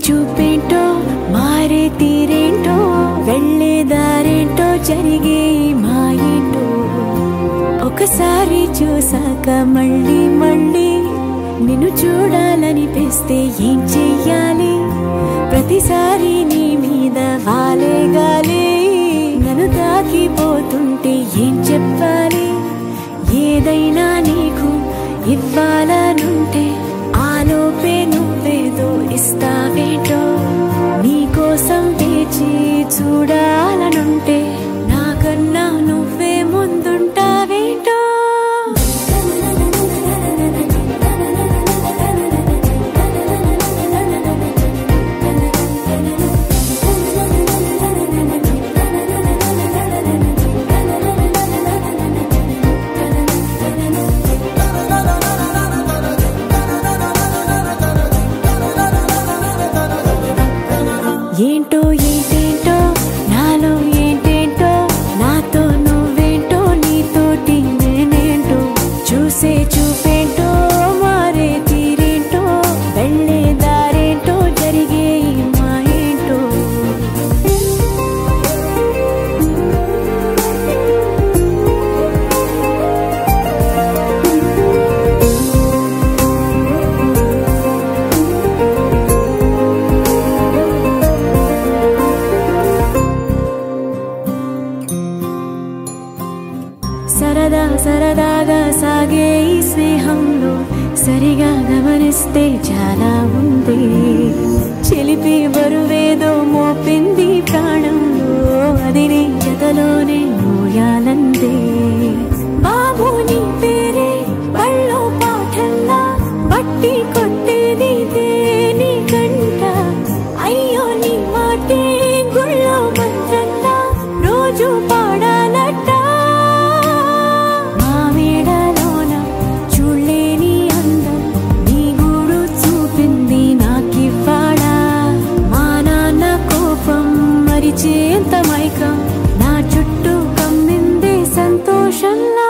చూపేంటో మారే తీరేంటో వెళ్ళే దారేంటో జరిగే మాయేంటో ఒకసారి చూసాక మళ్ళీ మళ్ళీ నిన్ను చూడాలనిపిస్తే ఏం చెయ్యాలి ప్రతిసారి నీ మీద వాలే గాలి నన్ను తాకిపోతుంటే ఏం చెప్పాలి ఏదైనా నీకు ఇవ్వాలనుంటే ఆలోపే నువ్వేదో ఇస్తావేంటో నీకోసం వేచి చూడాలనుంటే నాకన్నా నువ్వే ముందుంటావేంటో ఏంటో ఏంటేంటో నాలో ఏంటేంటో నాతో నువ్వేంటో నీతోటి నేనేంటో చూసే చూపేంటో మారే తీరేంటో వెళ్ళే దారేంటో జరిగే మాయేంటో సరదా సరదాగా సాగే ఈ స్నేహంలో సరిగా గమనిస్తే చాలా ఉంది చిలిపి బరువేదో మోపింది ప్రాణంలో అది నీ జతలోనే మోయాలందే బాబు నీ పేరే బళ్ళో పాఠంలా బట్టి కొట్టేది నీ కంట అయ్యో నీ మాటే గుళ్ళో మంత్రంలా రోజు పాడాలట ఎంత మైకం నా చుట్టూ కమ్మిందే సంతోషంలా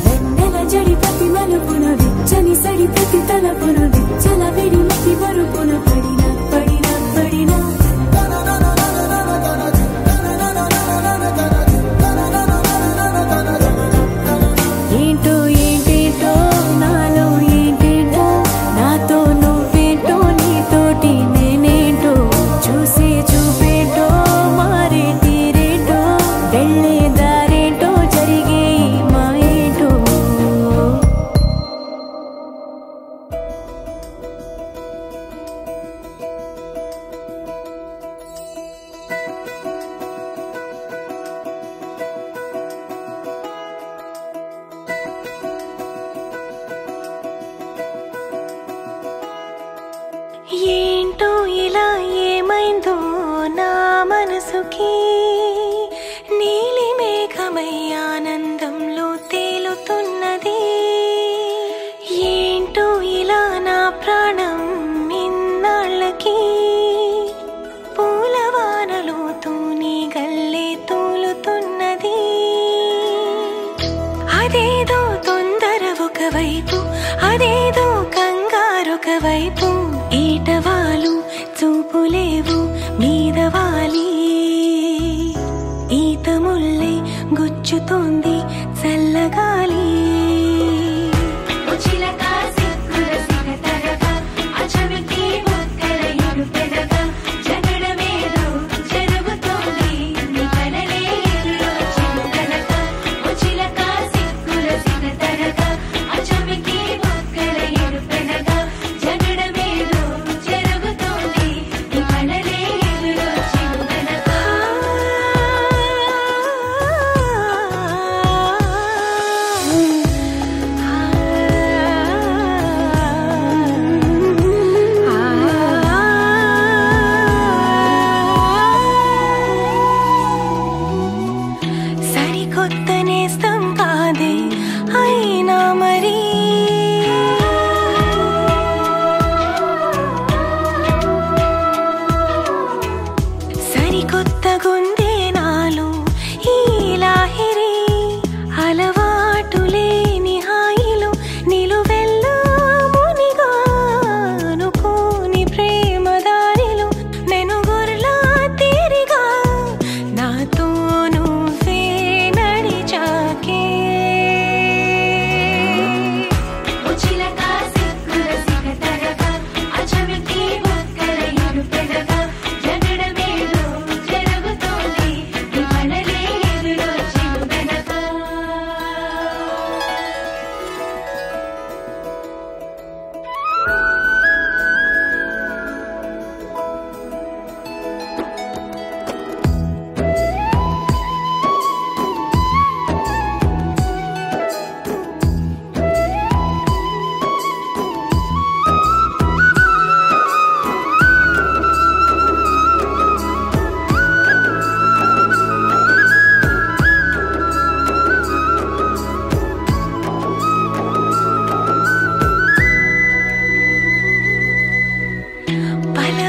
వెన్నెల జడి ప్రతి మలుపున విచ్చని సడి ప్రతి తలపున విచ్చల విడిమకి వరుపున పడిన పడిన పడిన ఏంటో ఏంటేంటో నాలో ఏంటేంటో నాతో నువ్వేంటో నీతోటి నేనేంటో చూసే చూపేంటో మారే తీరేంటో వెళ్ళే దారేంటో జరిగే మాయేంటో ఏంటో ఇలా ఏమైందో నా మనసుకి నీలి మేఘమై ఆనందంలో తేలుతున్నది ఏంటో ఇలా నా ప్రాణం ఇన్నాళ్ళకి పూలవానలో తూని గల్లే తూలుతున్నది అదేదో తొందర ఒకవైపు అదేదో కంగారొకవైపు ఈటవాలు చూపులేవు మీదవాలి ఈత ముల్లే గుచ్చుతోంది చల్లగాలి చిలక సిక్కుల సిగతరగా అచమికి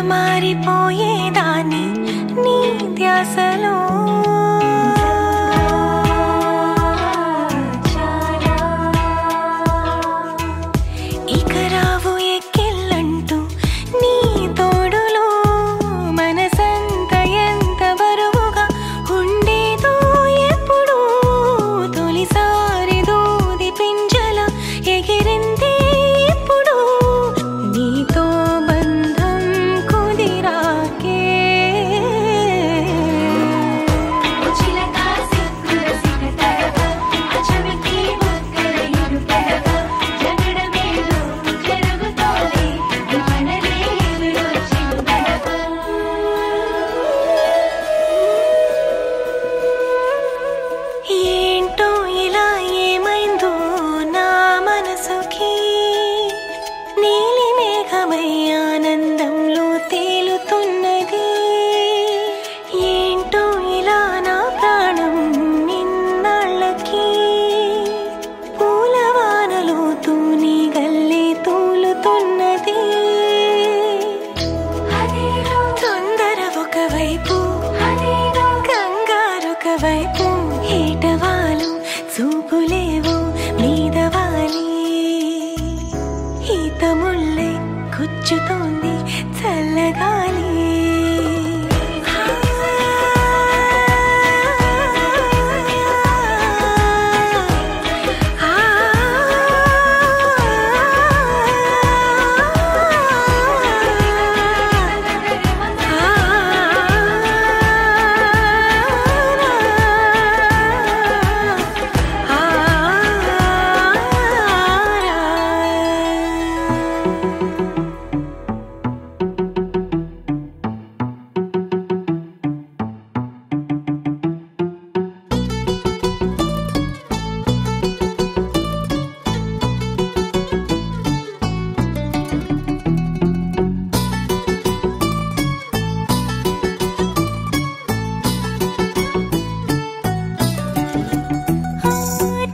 మారిపోయేదాన్ని నీ ధ్యాసలో ఇక రావు ఎక్కిళ్ళంటూ నీ తోడులో మనసంత ఎంత బరువుగా ఉండేదో ఎప్పుడు తొలిసారి దూది పింజల ఎగిరింది ఇప్పుడు నీతో బంధం కుదిరాకే ఏంటో ఇలా ఏమైందో నా మనసుకి నీలి మేఘమై ఆనందంలో తేలుతున్నది ఏంటో ఇలా నా ప్రాణం నిన్నాళ్ళకి పూలవానలో తూని గల్లే తూలుతున్నది తొందర ఒకవైపు కంగారొకవైపు ఏటవాలు చూపులేవో మీదవాలి ఈత ముళ్ళే గుచ్చుతోంది చల్లగాలి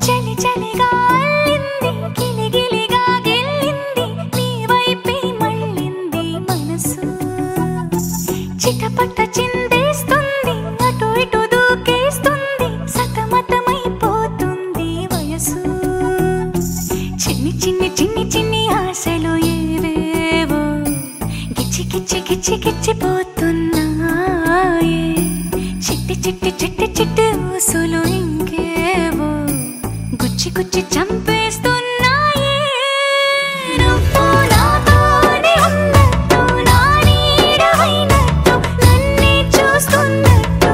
చలి చలిగా అల్లింది గిలిగిలిగా గెల్లింది నీ వైపే మళ్ళింది మనసు చిటపట చిందేస్తుంది అటు ఇటు దూకేస్తుంది సతమతమైపోతుంది వయసు చిన్ని చిన్ని చిన్ని చిన్ని ఆశలు ఏవేవో గిచ్చి గిచ్చి గిచ్చి గిచ్చిపోతున్నాయే చిట్టి చిట్టి చిట్టి చిట్టి ఊసులు ఇంకేవో గుచ్చి గుచ్చి చంపేస్తున్నాయే నువ్వు నాతోనే ఉన్నట్టు నా నీడవైనట్టు నన్నే చూస్తున్నట్టు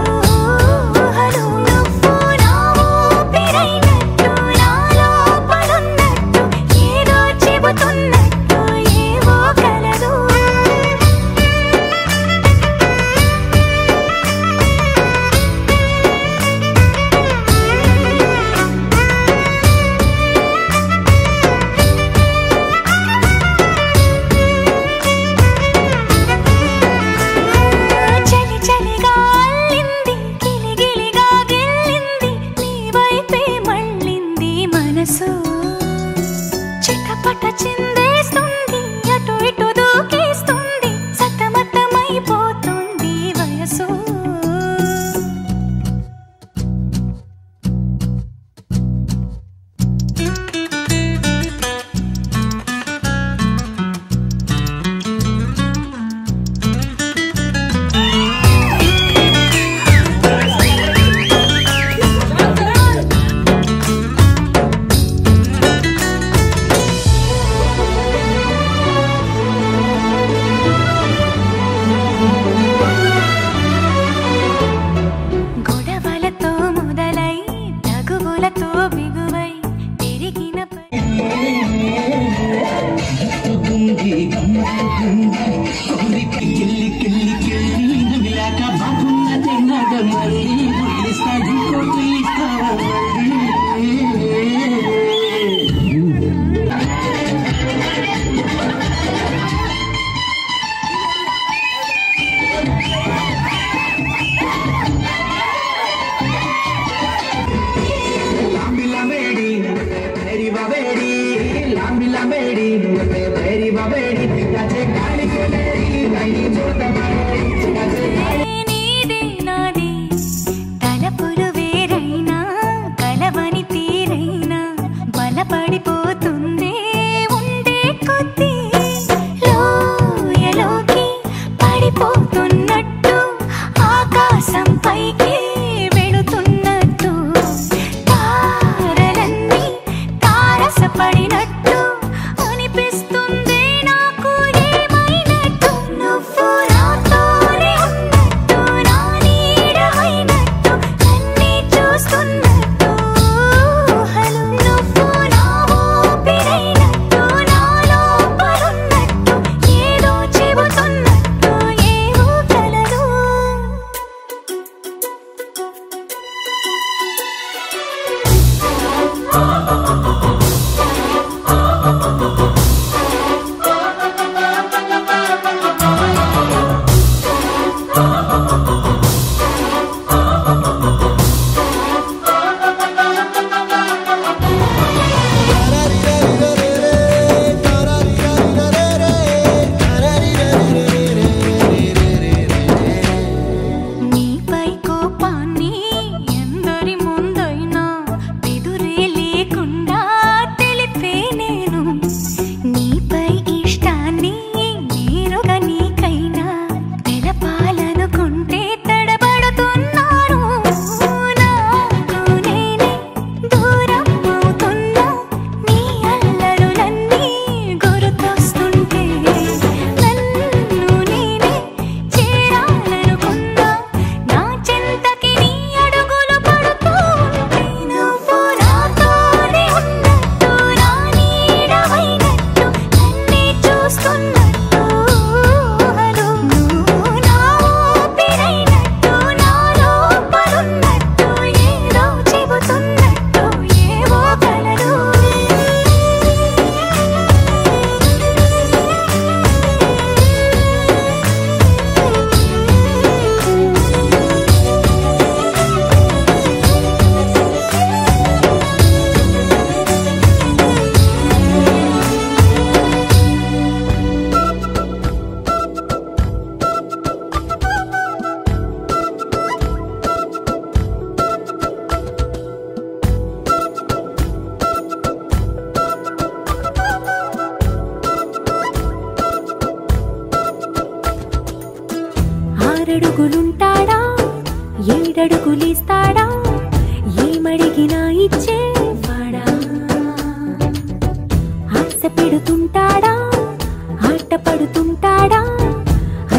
ఊహలు నువ్వు నా ఊపిరైనట్టు నా లోపలున్నట్టు ఏదో చెబుతున్నట్టు ఏవో కలదు చలి చలిగా అల్లింది గిలిగిలిగా గెల్లింది నీ వైపే మళ్ళింది మనసు చిటపట చిందేస్తుంది అటు ఇటు దూకేస్తుంది సతమతమైపోతుంది వయసు గొడవలతో మొదలై తగువులతో బిగువై పెరిగిన Lambi Lambi, Very Babedi, that's a Cali, ఆరడుగులుంటాడా ఏడడుగులేస్తాడా ఏమడిగినా ఇచ్చేవాడా ఆశ పెడుతుంటాడా ఆట పడుతుంటాడా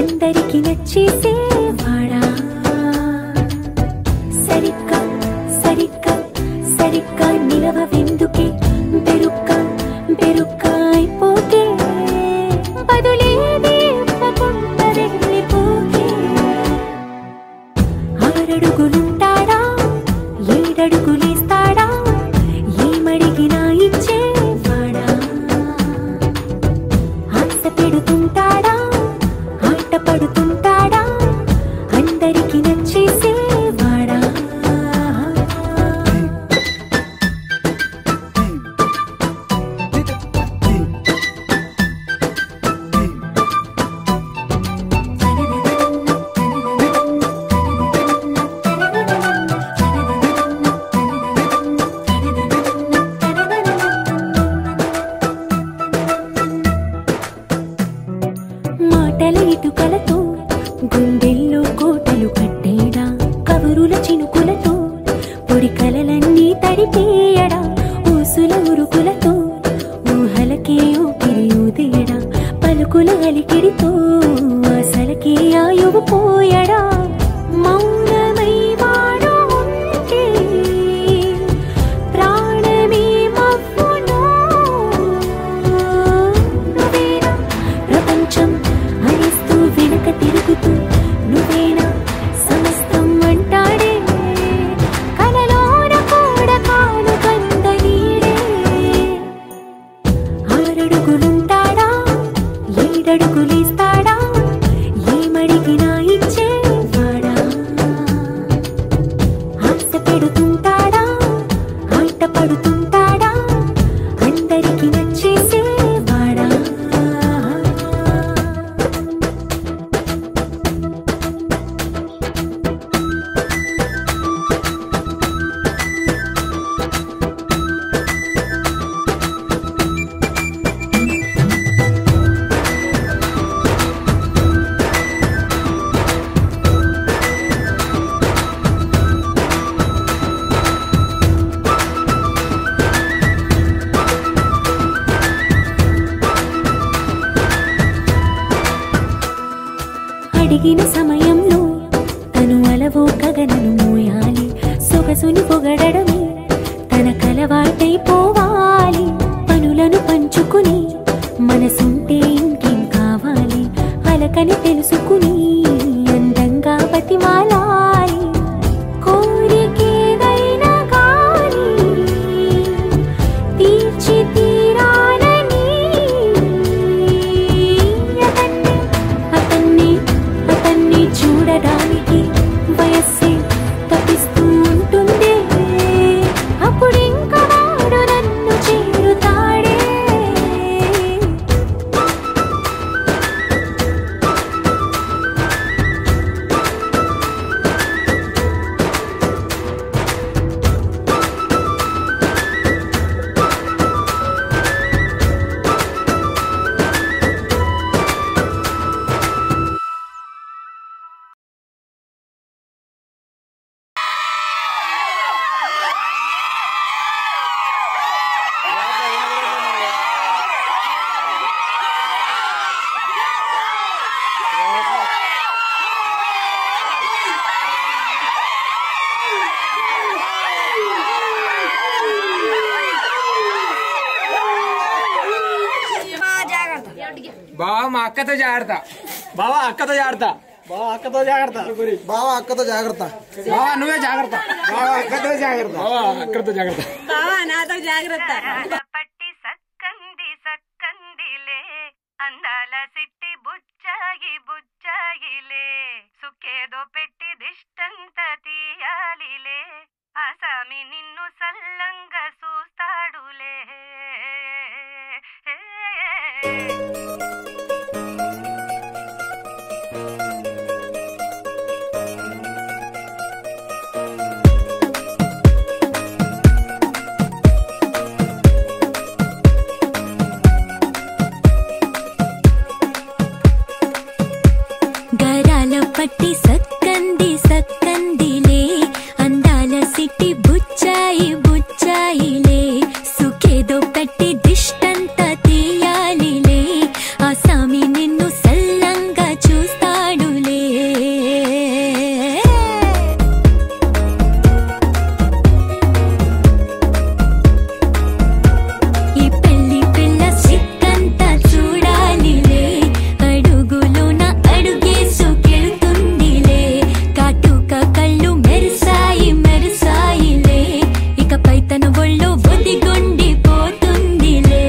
అందరికి నచ్చేసేవాడా సరిగ్గా సరిగ్గా సరిగ్గా నిలవెందుకే బెరుక్క బెరుక్క అయిపోతే బదులేది ఇవ్వకుండా వెళ్ళిపోకే ఆరడుగులుంటాడా ఏడడుగులేస్తాడా ఏమడిగినా ఇచ్చేవాడా ఆశ పెడుతుంటాడా ఆట పడుతుంటాడా అందరికి నచ్చేసేవాడా మాటల ఇటుకలతో గుండెల్లో కోటలు కట్టేడా కబురుల చినుకులతో పొడి కలలన్నీ తడిపేయడా ఊసుల ఉరుకులతో ఊహలకే ఊపిరి ఊదేయడా పలుకుల అలికిడితో అసలకే ఆయువు పోయడా మౌనమై వాడు ఉంటే ప్రాణమే మవ్వునో నువ్వేనా ప్రపంచం అరిస్తూ వెనక తిరుగుతూ నువ్వేనా సమస్తం అంటాడే కలలోన కూడా కాను కంద నీడే ఆరడుగులుంటాడా ఏడడుగులేస్తాడా ఏమడిగినా ఇచ్చేవాడా ఆశ పెడుతుంటాడా ఆట పడుతుంటాడా అందరికి నచ్చేసేవాడా అడిగిన సమయంలో తను అలవో గగనను మోయాలి సొగసుని పొగడమే తన కలవాటైపోవాలి పనులను పంచుకుని మనసుంటే ఇంకేం కావాలి అలకని తెలుసుకుని అందంగా బతిమాలాలి కోరికేదైనా గాని తీర్చి తీరాలని అతన్ని అతన్ని చూడడానికి వయస్సే తప్పిస్తూ ఉంటుంది అప్పుడింక వాడు నన్ను చేరుతాడే బావా మా అక్కతో జాగ్రత్త బావా అక్కతో జాగ్రత్త బావా అక్కతో జాగ్రత్త బావా అక్కతో జాగ్రత్త బావా నువ్వే జాగ్రత్త బావా అక్కతో జాగ్రత్త బావా అక్కతో జాగ్రత్త బావా నాతో జాగ్రత్త పట్టి సక్కంది సక్కందిలే అందాల సిట్టి బుచ్చాగి బుచ్చాగిలే సుక్కేదో పెట్టి దిష్టంత తీయాలిలే ఆసామి నిన్ను సల్లంగా చూస్తాడులే పట్టి సక్కంది సక్కందిలే అందాల సిట్టి బుచ్చాయి బుచ్చాయిలే సుఖేదో పెట్టి దిష్టంతా తీయాలిలే ఆ సామి నిన్ను సల్లంగా చూస్తాడులే ఈ పెళ్లి పిల్ల సిక్కంతా చూడాలిలే అడుగులోన అడుగేసుకెళ్తుందిలే కాటుక కళ్ళు మెరిసాయి మెరిసాయిలే ఇకపై తన ఒళ్ళు ఒదిగొండిపోతుందిలే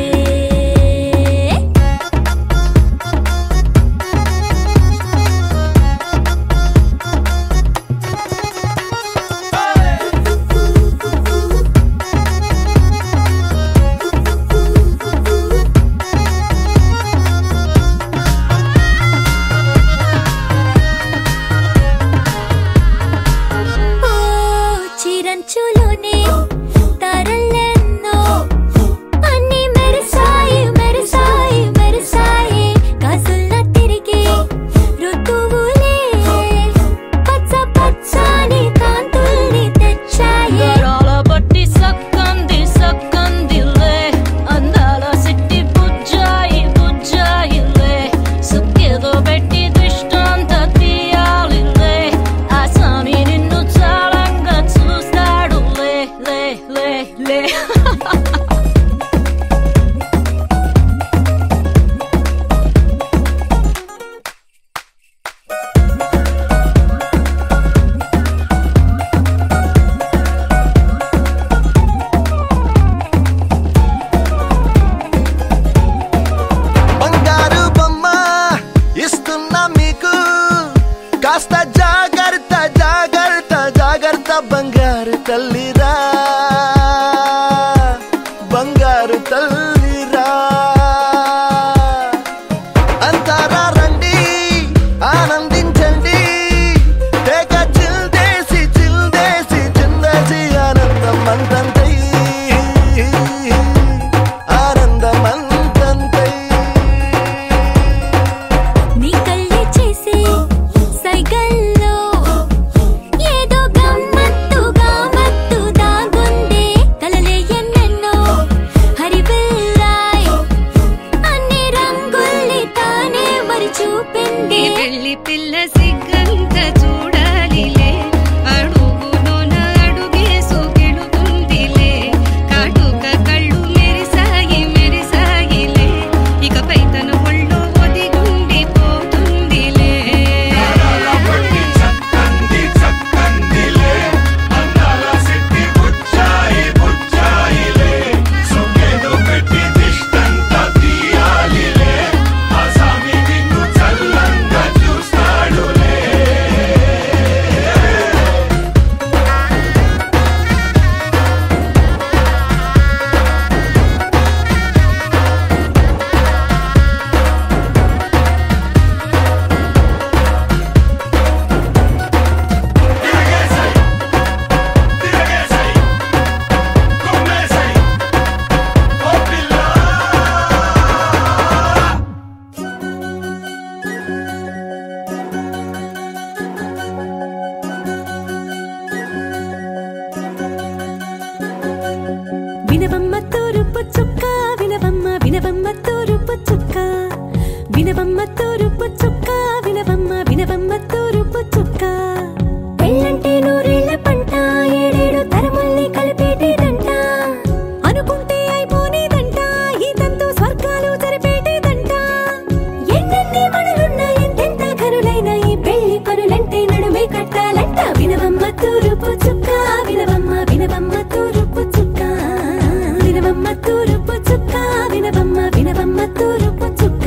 ఓ చిరంచులోనే తారలెన్నో అన్ని మెరిసాయి మెరిసాయి మెరిసాయి కాసుల్లా తిరిగే ఋతువులే పచ్చ పచ్చని కాంతుల్ని తెచ్చాయి గరాల పట్టి సక్కంది సక్కందిలే అందాల సిట్టి బుజ్జాయి బుజ్జాయిలే సుక్కేదో పెట్టి దిష్టంత తీయాలిలే ఆ సామి నిన్ను చాలంగా చూస్తాడులే లే లే లే బంగారు బొమ్మ ఇస్తున్నా మీకు కాస్త జాగ్రత్త జాగ్రత్త జాగ్రత్త బంగారు తల్లిరా బంగారు తల్లిరా అంతారా రండి ఆనందించండి తెగ చిల్దేసి చిల్దేసి చిందేసి ఆనందం అంతంతై ఆనందం అంతంతై నీ కళ్ళే చేసే సైగల్లో ఏదో గమ్మత్తుగా మత్తు దాగుందే కలలే ఎన్నెన్నో హరిబిల్లాయ్ అన్ని రంగుల్ని తానే మరి చూపింది పెళ్లి పిల్ల సిగ్గంత చూడాలిలే అడుగులోన అడుగేసుకెళుతుందిలే కాటుక కళ్ళు మెరిసాయి మెరిసాయిలే ఇకపై తన ఒళ్ళు ఒదిగుండిపోతుందిలే వినవమ్మ తూరుపు చుక్క వినవమ్మ వినవమ్మ తూరుపు చుక్క వినవమ్మ తూరుపు చుక్క వినవమ్మ వినవమ్మ తూరుపు చుక్క పెళ్ళంటే నూరేళ్ల పంట ఏడేడు తరముల్ని కలిపేటేదంట అనుకుంటే అయిపోనేదంట ఈ తంతు స్వర్గాలు జరిపేటేదంట ఎన్నెన్ని మనులున్న ఎంతెంత కనులైన ఈ పెళ్లి పనులంటే నడుమే కట్టాలంట వినవమ్మ తూరుపు చుక్క వినవమ్మ వినవమ్మ తూరుపు చుక్క వినవమ్మ తూరుపు చుక్క వినవమ్మ వినవమ్మ తూరుపు చుక్క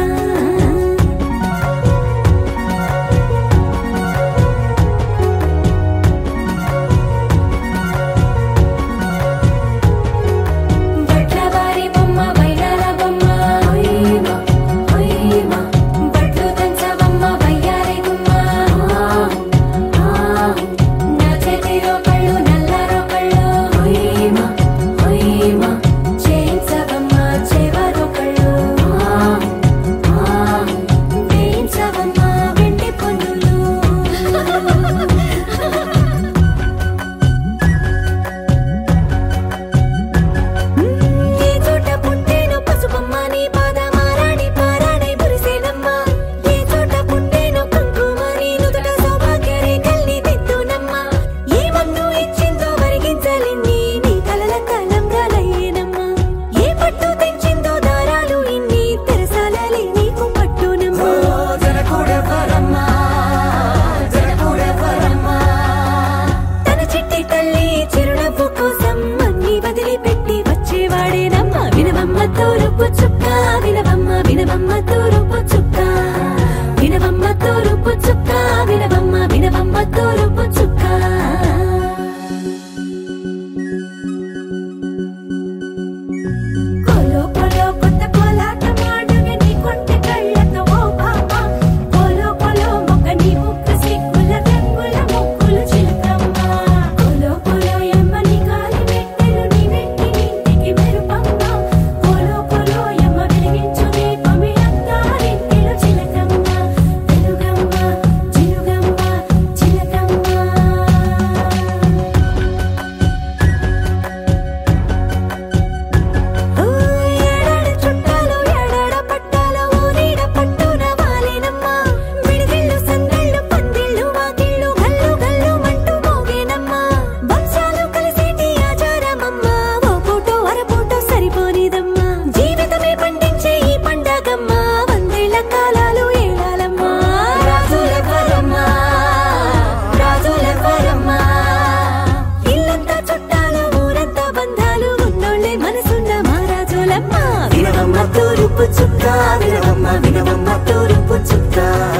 దా